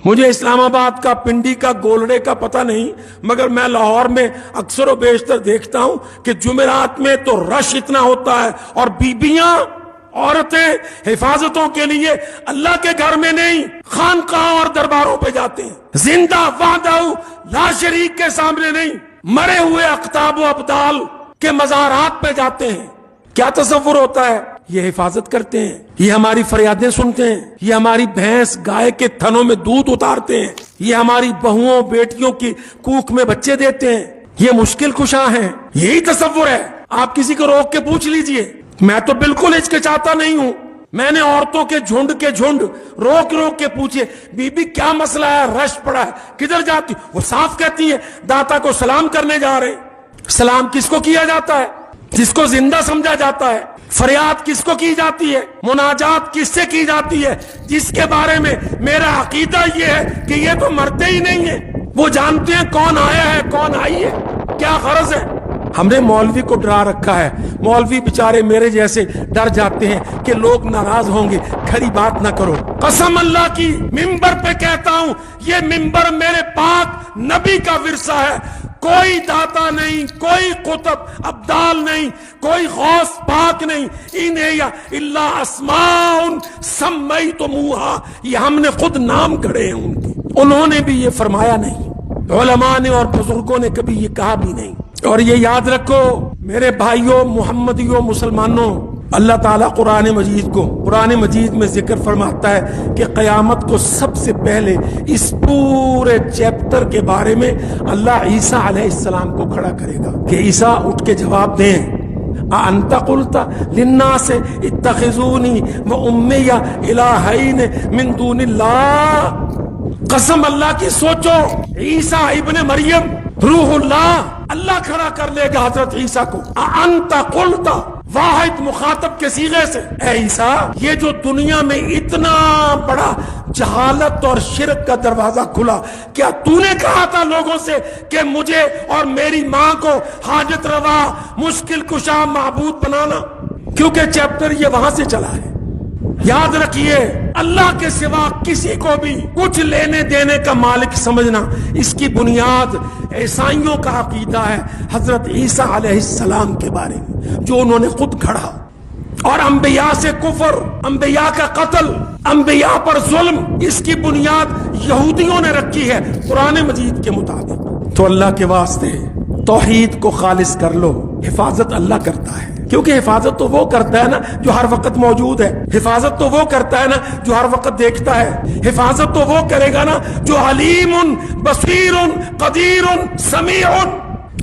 مجھے اسلام آباد کا پنڈی کا گولڑے کا پتہ نہیں، مگر میں لاہور میں اکثر و بیشتر دیکھتا ہوں کہ جمعرات میں تو رش اتنا ہوتا ہے، اور بیبیاں عورتیں حفاظتوں کے لیے اللہ کے گھر میں نہیں خانقاہوں اور درباروں پہ جاتے ہیں، زندہ وحدہ لا شریک کے سامنے نہیں، مرے ہوئے اقطاب و ابدال کے مزارات پہ جاتے ہیں۔ کیا تصور ہوتا ہے؟ یہ حفاظت کرتے ہیں، یہ ہماری فریادیں سنتے ہیں، یہ ہماری بھینس گائے کے تھنوں میں دودھ اتارتے ہیں، یہ ہماری بہوؤں بیٹیوں کی کوکھ میں بچے دیتے ہیں، یہ مشکل کشا ہیں۔ یہی تصور ہے؟ آپ کسی کو روک کے پوچھ لیجئے۔ میں تو بالکل ہچکچاتا نہیں ہوں، میں نے عورتوں کے جھنڈ روک کے پوچھے، بی بی کیا مسئلہ ہے، رش پڑا ہے، کدھر جاتی؟ وہ صاف کہتی ہے داتا کو سلام کرنے جا رہے ہیں۔ سلام کس کو کیا جاتا ہے؟ جس کو زندہ سمجھا جاتا ہے۔ فریاد کس کو کی جاتی ہے؟ مناجات کس سے کی جاتی ہے؟ جس کے بارے میں میرا عقیدہ یہ ہے کہ یہ تو مرتے ہی نہیں ہیں، وہ جانتے ہیں کون آیا ہے کون آئی ہے، کیا غرض ہے۔ ہم نے مولوی کو ڈرا رکھا ہے، مولوی بیچارے میرے جیسے ڈر جاتے ہیں کہ لوگ ناراض ہوں گے، کھری بات نہ کرو۔ قسم اللہ کی ممبر پہ کہتا ہوں، یہ ممبر میرے پاک نبی کا ورثہ ہے۔ کوئی داتا نہیں، کوئی قطب ابدال نہیں، کوئی غوث پاک نہیں، انہیں الا اسماء سمیتموہا، یہ ہم نے خود نام گھڑے ہیں ان کے، انہوں نے بھی یہ فرمایا نہیں، علماء نے اور بزرگوں نے کبھی یہ کہا بھی نہیں۔ اور یہ یاد رکھو میرے بھائیوں محمدیوں مسلمانوں، اللہ تعالیٰ قرآن مجید میں ذکر فرماتا ہے کہ قیامت کو سب سے پہلے اس پورے چیپٹر کے بارے میں اللہ عیسیٰ علیہ السلام کو کھڑا کرے گا کہ عیسیٰ اٹھ کے جواب دیں، اَأَنْتَ قُلْتَ لِلنَّاسِ اتَّخِذُونِي وَأُمِّيَ إِلَٰهَيْنِ مِن دُونِ اللَّهِ۔ قسم اللہ کی سوچو، عیسیٰ ابن مریم روح اللہ، اللہ کھڑا کر لے گا حضرت عیسیٰ کو، اَأَنْتَ قُلْتَ، واحد مخاطب کے صیغے سے، اے عیسیٰ یہ جو دنیا میں اتنا بڑا جہالت اور شرک کا دروازہ کھلا، کیا تو نے کہا تھا لوگوں سے کہ مجھے اور میری ماں کو حاجت روا مشکل کشا معبود بنانا؟ کیونکہ چیپٹر یہ وہاں سے چلا ہے۔ یاد رکھیے، اللہ کے سوا کسی کو بھی کچھ لینے دینے کا مالک سمجھنا، اس کی بنیاد عیسائیوں کا عقیدہ ہے حضرت عیسیٰ علیہ السلام کے بارے میں جو انہوں نے خود گھڑا، اور انبیاء سے کفر، انبیاء کا قتل، انبیاء پر ظلم، اس کی بنیاد یہودیوں نے رکھی ہے قرآن مجید کے مطابق۔ تو اللہ کے واسطے توحید کو خالص کر لو، حفاظت اللہ کرتا ہے، کیونکہ حفاظت تو وہ کرتا ہے نا جو ہر وقت موجود ہے، حفاظت تو وہ کرتا ہے نا جو ہر وقت دیکھتا ہے، حفاظت تو وہ کرے گا نا جو علیم بصیر قدیر سمیع۔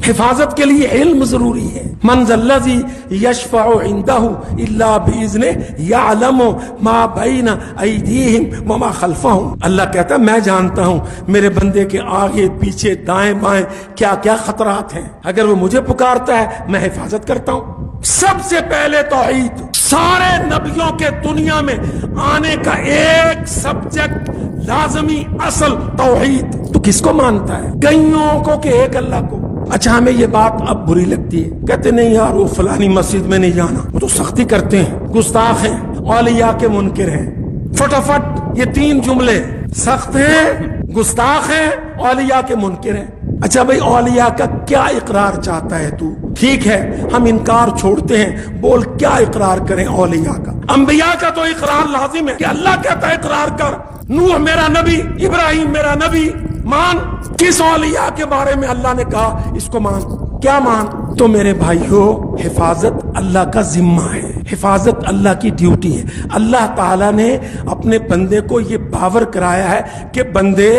حفاظت کے لیے علم ضروری ہے۔ من ذا الذی یشفع عنده الا باذنہ یعلم ما بین ایدیہم وما خلفہم۔ اللہ کہتا ہے میں جانتا ہوں میرے بندے کے آگے پیچھے دائیں بائیں کیا کیا خطرات ہیں، اگر وہ مجھے پکارتا ہے میں حفاظت کرتا ہوں۔ سب سے پہلے توحید، سارے نبیوں کے دنیا میں آنے کا ایک سبجیکٹ لازمی اصل توحید۔ تو کس کو مانتا ہے؟ کئیوں کو کہ ایک اللہ کو۔ اچھا ہمیں یہ بات اب بری لگتی ہے، کہتے نہیں یار وہ فلانی مسجد میں نہیں جانا، وہ تو سختی کرتے ہیں، گستاخ ہیں، اولیاء کے منکر ہیں۔ فٹافٹ یہ تین جملے، سخت ہیں، گستاخ ہیں، اولیاء کے منکر ہیں۔ اچھا بھائی اولیاء کا کیا اقرار چاہتا ہے تو؟ ٹھیک ہے ہم انکار چھوڑتے ہیں، بول کیا اقرار کریں اولیاء کا؟ انبیاء کا تو اقرار لازم ہے کہ اللہ کہتا ہے اقرار کر، نوح میرا نبی، ابراہیم میرا نبی، مان۔ کس اولیاء کے بارے میں اللہ نے کہا اس کو مان؟ کیا مان؟ تو میرے بھائیوں حفاظت اللہ کا ذمہ ہے، حفاظت اللہ کی ڈیوٹی ہے۔ اللہ تعالیٰ نے اپنے بندے کو یہ باور کرایا ہے کہ بندے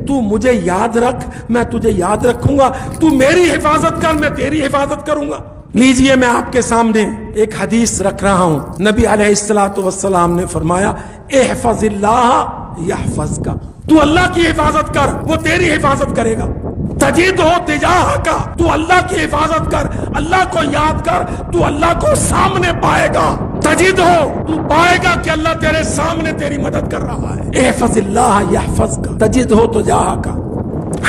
تو مجھے یاد رکھ، میں تجھے یاد رکھوں گا، تو میری حفاظت کر، میں تیری حفاظت کروں گا۔ لیجئے میں آپ کے سامنے ایک حدیث رکھ رہا ہوں، نبی علیہ السلام نے فرمایا احفظ اللہ یحفظک، تو اللہ کی حفاظت کر وہ تیری حفاظت کرے گا۔ تجد ہو تجاہ کا، تو اللہ کی حفاظت کر، اللہ کو یاد کر، تو اللہ کو سامنے پائے گا۔ تجد ہو، تو پائے گا کہ اللہ تیرے سامنے تیری مدد کر رہا ہے۔ احفظ اللہ یحفظک، تجد ہو تجاہ کا۔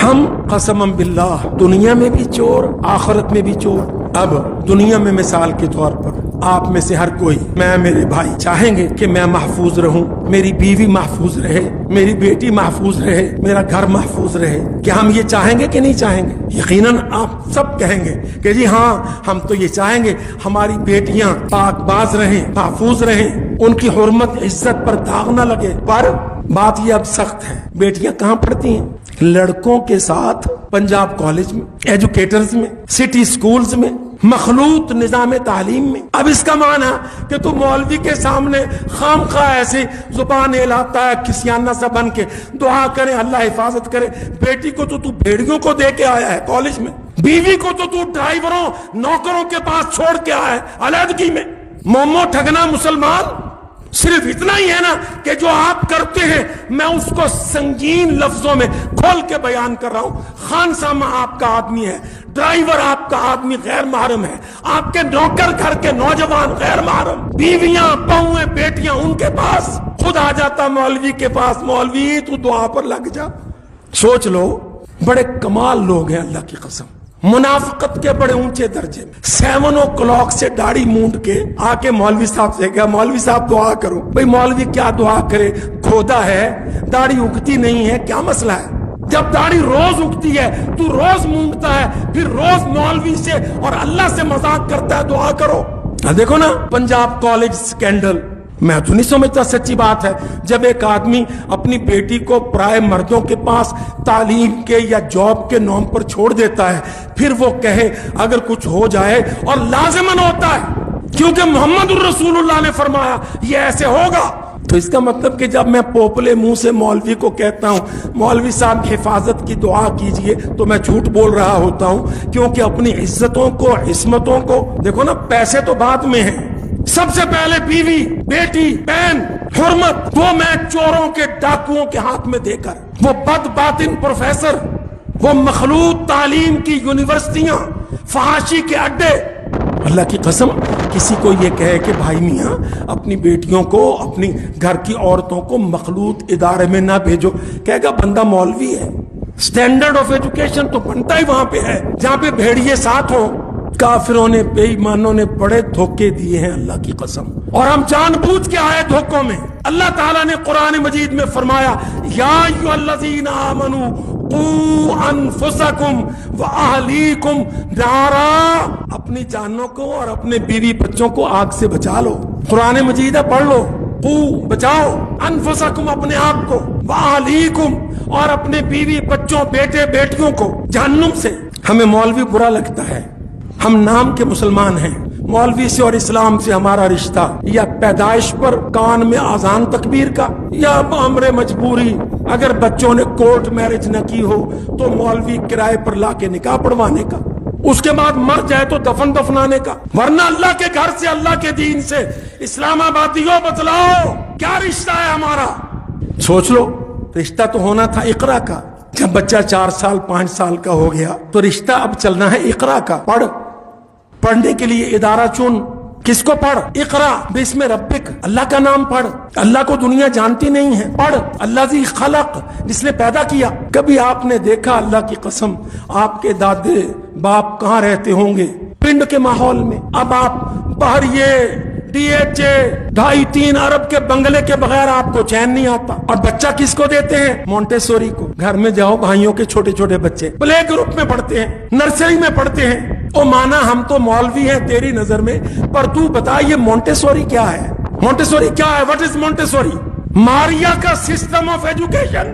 ہم قسم باللہ دنیا میں بھی چور، آخرت میں بھی چور۔ اب دنیا میں مثال کے طور پر آپ میں سے ہر کوئی، میں میرے بھائی چاہیں گے کہ میں محفوظ رہوں، میری بیوی محفوظ رہے، میری بیٹی محفوظ رہے، میرا گھر محفوظ رہے. کیا ہم یہ چاہیں گے کہ نہیں چاہیں گے؟ یقیناً آپ سب کہیں گے کہ جی ہاں، ہم تو یہ چاہیں گے ہماری بیٹیاں پاک باز رہیں، محفوظ رہیں، ان کی حرمت عزت پر داغ نہ لگے. پر بات یہ اب سخت ہے، بیٹیاں کہاں پڑھتی ہیں؟ لڑکوں کے ساتھ پنجاب کالج میں، ایجوکیٹرز میں، سٹی سکولز میں، مخلوط نظام تعلیم میں. اب اس کا معنی کہ تو مولوی کے سامنے خام خواہ ایسی زبان ہلاتا ہے کسیانہ سا بن کے، دعا کرے اللہ حفاظت کرے. بیٹی کو تو بھیڑیوں کو دے کے آیا ہے کالج میں، بیوی کو تو ڈرائیوروں نوکروں کے پاس چھوڑ کے آیا ہے علیحدگی میں. مومو ٹھگنا مسلمان صرف اتنا ہی ہے نا کہ جو آپ کرتے ہیں میں اس کو سنگین لفظوں میں کھول کے بیان کر رہا ہوں. خان سامہ آپ کا آدمی ہے، ڈرائیور آپ کا آدمی غیر محرم ہے، آپ کے نوکر گھر کے نوجوان غیر محرم، بیویاں بہویں بیٹیاں ان کے پاس. خود آ جاتا مولوی کے پاس، مولوی تو دعا پر لگ جا. سوچ لو، بڑے کمال لوگ ہیں اللہ کی قسم، منافقت کے بڑے اونچے درجے میں. 7 o'clock سے داڑھی مونڈ کے آ کے مولوی صاحب سے کہا مولوی صاحب دعا کرو. بھئی مولوی کیا دعا کرے، کھودا ہے، داڑھی اگتی نہیں ہے، کیا مسئلہ ہے؟ جب داڑھی روز اگتی ہے تو روز مونڈتا ہے، پھر روز مولوی سے اور اللہ سے مذاق کرتا ہے، دعا کرو. دیکھو نا پنجاب کالج سکینڈل، میں تو نہیں سمجھتا سچی بات ہے. جب ایک آدمی اپنی بیٹی کو پرائے مردوں کے پاس تعلیم کے یا جاب کے نام پر چھوڑ دیتا ہے، پھر وہ کہے اگر کچھ ہو جائے، اور لازماً ہوتا ہے کیونکہ محمد الرسول اللہ نے فرمایا یہ ایسے ہوگا. تو اس کا مطلب کہ جب میں پوپلے منہ سے مولوی کو کہتا ہوں مولوی صاحب حفاظت کی دعا کیجئے تو میں جھوٹ بول رہا ہوتا ہوں، کیونکہ اپنی عزتوں کو، عصمتوں کو، دیکھو نا پیسے تو بعد میں ہیں، سب سے پہلے بیوی، بیٹی، بہن، حرمت، وہ میں چوروں کے ڈاکوؤں کے ہاتھ میں دے کر، وہ بد باطن پروفیسر، وہ مخلوط تعلیم کی یونیورسٹیاں، فحاشی کے اڈے. اللہ کی قسم کسی کو یہ کہے کہ بھائی میاں اپنی بیٹیوں کو، اپنی گھر کی عورتوں کو مخلوط ادارے میں نہ بھیجو، کہے گا بندہ مولوی ہے. سٹینڈرڈ آف ایجوکیشن تو بنتا ہی وہاں پہ ہے جہاں پہ بھیڑیے ساتھ ہوں. کافروں نے، بے ایمانوں نے بڑے دھوکے دیے ہیں اللہ کی قسم، اور ہم جان بوجھ کے آئے دھوکوں میں. اللہ تعالیٰ نے قرآن مجید میں فرمایا یا ایھا الذین آمنوا قوا انفسکم واہلیکم نارا، اپنی جانوں کو اور اپنے بیوی بچوں کو آگ سے بچا لو. قرآن مجید ہے، پڑھ لو. قو بچاؤ، انفسکم اپنے آپ کو، واہلیکم اور اپنے بیوی بچوں بیٹے بیٹیوں کو جہنم سے. ہمیں مولوی برا لگتا ہے، ہم نام کے مسلمان ہیں. مولوی سے اور اسلام سے ہمارا رشتہ یا پیدائش پر کان میں آذان تکبیر کا، یا امر مجبوری اگر بچوں نے کورٹ میرج نہ کی ہو تو مولوی کرائے پر لا کے نکاح پڑھوانے کا، اس کے بعد مر جائے تو دفن دفنانے کا. ورنہ اللہ کے گھر سے، اللہ کے دین سے، اسلام آبادیوں بتلاؤ کیا رشتہ ہے ہمارا. سوچ لو، رشتہ تو ہونا تھا اقرا کا. جب بچہ 4 سال 5 سال کا ہو گیا تو رشتہ اب چلنا ہے اقرا کا. پڑھنے کے لیے ادارہ چن. کس کو پڑھ؟ اقرا بسم ربک، اللہ کا نام پڑھ. اللہ کو دنیا جانتی نہیں ہے، پڑھ الذی خلق، جس نے پیدا کیا. کبھی آپ نے دیکھا اللہ کی قسم آپ کے دادے باپ کہاں رہتے ہوں گے؟ پنڈ کے ماحول میں. اب آپ باہر یہ DHA 2.5-3 ارب کے بنگلے کے بغیر آپ کو چین نہیں آتا. اور بچہ کس کو دیتے ہیں؟ مونٹیسوری کو. گھر میں جاؤ، بھائیوں کے چھوٹے چھوٹے بچے پلے گروپ میں پڑھتے ہیں، نرسری میں پڑھتے ہیں. او مانا ہم تو مولوی ہیں تیری نظر میں، پر تو بتا یہ مونٹیسوری کیا ہے؟ مونٹیسوری کیا ہے؟ What is Montessori? ماریا کا سسٹم آف ایجوکیشن.